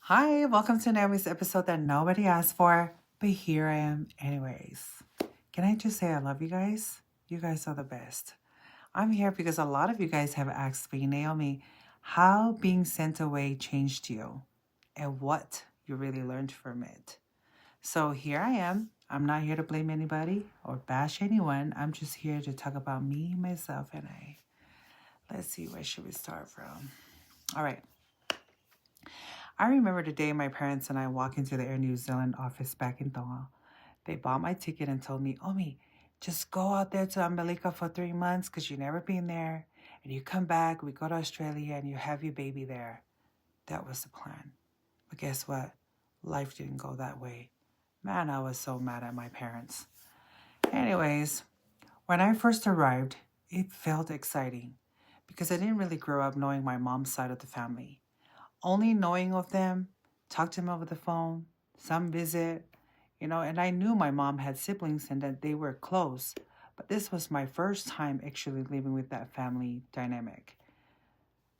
Hi, welcome to Naomi's episode that nobody asked for, but here I am anyways. Can I just say I love you guys? You guys are the best. I'm here because a lot of you guys have asked me, Naomi, how being sent away changed you and what you really learned from it. So here I am. I'm not here to blame anybody or bash anyone. I'm just here to talk about me, myself, and I. Let's see, where should we start from? All right. I remember the day my parents and I walked into the Air New Zealand office back in Tonga. They bought my ticket and told me, Omi, just go out there to America for 3 months because you've never been there. And you come back, we go to Australia, and you have your baby there. That was the plan. But guess what? Life didn't go that way. Man, I was so mad at my parents. Anyways, when I first arrived, it felt exciting because I didn't really grow up knowing my mom's side of the family. Only knowing of them, talk to them over the phone, some visit, and I knew my mom had siblings and that they were close. But this was my first time actually living with that family dynamic.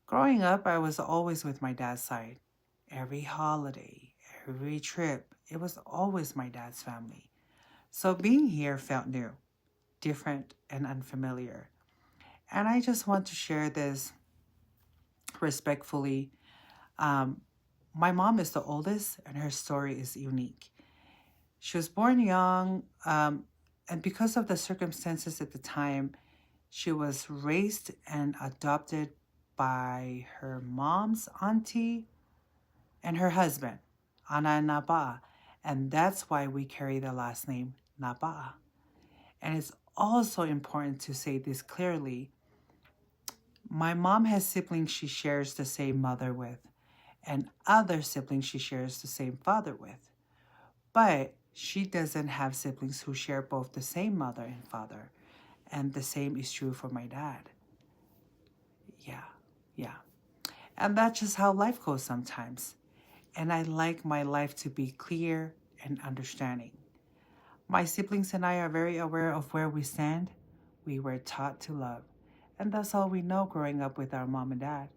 Growing up, I was always with my dad's side. Every holiday, every trip, it was always my dad's family. So being here felt new, different, and unfamiliar. And I just want to share this respectfully. Um, my mom is the oldest, and her story is unique. She was born young, and because of the circumstances at the time, she was raised and adopted by her mom's auntie and her husband, Ana Naba. And that's why we carry the last name Naba. And it's also important to say this clearly. My mom has siblings she shares the same mother with, and other siblings she shares the same father with. But she doesn't have siblings who share both the same mother and father. And the same is true for my dad. Yeah, yeah. And that's just how life goes sometimes. And I like my life to be clear and understanding. My siblings and I are very aware of where we stand. We were taught to love. And that's all we know growing up with our mom and dad.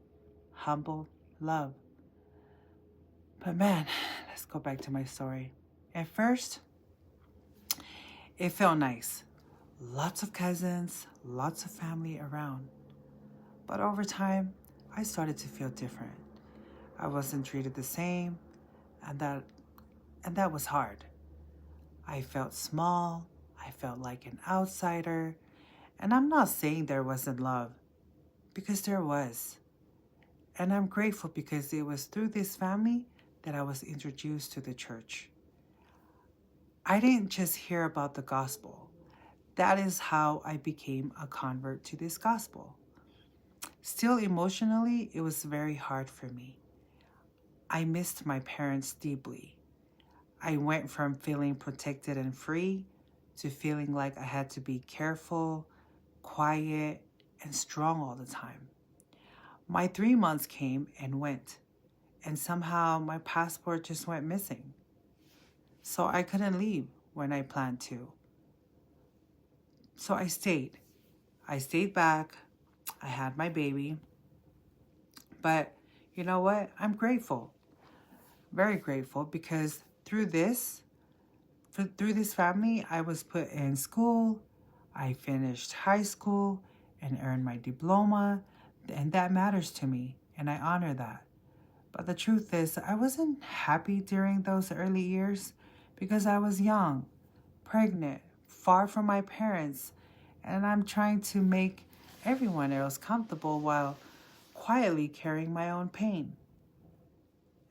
Humble love. But man, let's go back to my story. At first, it felt nice. Lots of cousins, lots of family around. But over time, I started to feel different. I wasn't treated the same, and that was hard. I felt small, I felt like an outsider, and I'm not saying there wasn't love, because there was. And I'm grateful because it was through this family that I was introduced to the church. I didn't just hear about the gospel. That is how I became a convert to this gospel. Still, emotionally, it was very hard for me. I missed my parents deeply. I went from feeling protected and free to feeling like I had to be careful, quiet, and strong all the time. My 3 months came and went, and somehow my passport just went missing. So I couldn't leave when I planned to. So I stayed. I stayed back. I had my baby. But you know what? I'm grateful. Very grateful because through this family, I was put in school. I finished high school and earned my diploma, and that matters to me, and I honor that. But the truth is, I wasn't happy during those early years because I was young, pregnant, far from my parents, and I'm trying to make everyone else comfortable while quietly carrying my own pain.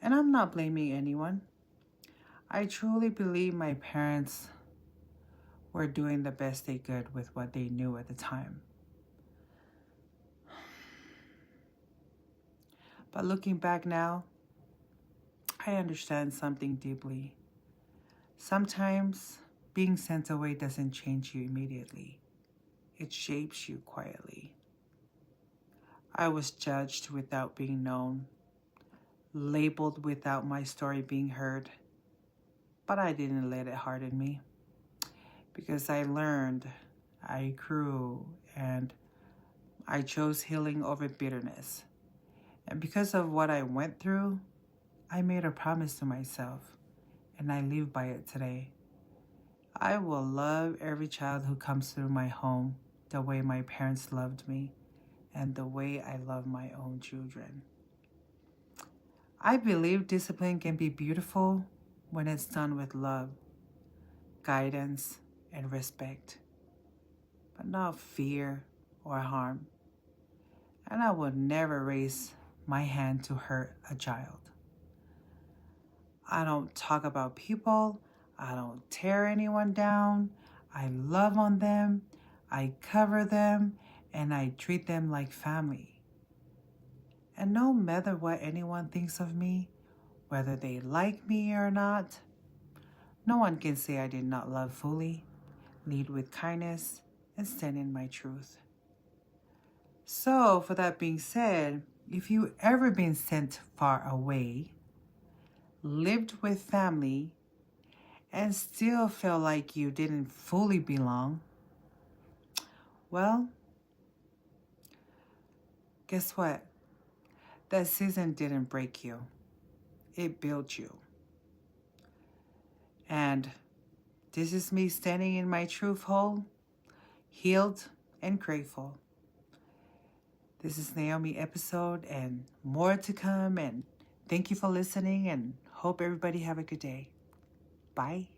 And I'm not blaming anyone. I truly believe my parents were doing the best they could with what they knew at the time. But looking back now, I understand something deeply. Sometimes being sent away doesn't change you immediately, it shapes you quietly. I was judged without being known, labeled without my story being heard, but I didn't let it harden me because I learned, I grew, and I chose healing over bitterness. And because of what I went through, I made a promise to myself, and I live by it today. I will love every child who comes through my home the way my parents loved me and the way I love my own children. I believe discipline can be beautiful when it's done with love, guidance, and respect, but not fear or harm. And I would never raise my hand to hurt a child. I don't talk about people. I don't tear anyone down. I love on them. I cover them, and I treat them like family. And no matter what anyone thinks of me, whether they like me or not, no one can say I did not love fully, lead with kindness, and stand in my truth. So, for that being said, if you ever been sent far away, lived with family, and still feel like you didn't fully belong, well, guess what? That season didn't break you. It built you. And this is me standing in my truth whole, healed, and grateful. This is Naomi episode and more to come. And thank you for listening and hope everybody have a good day. Bye.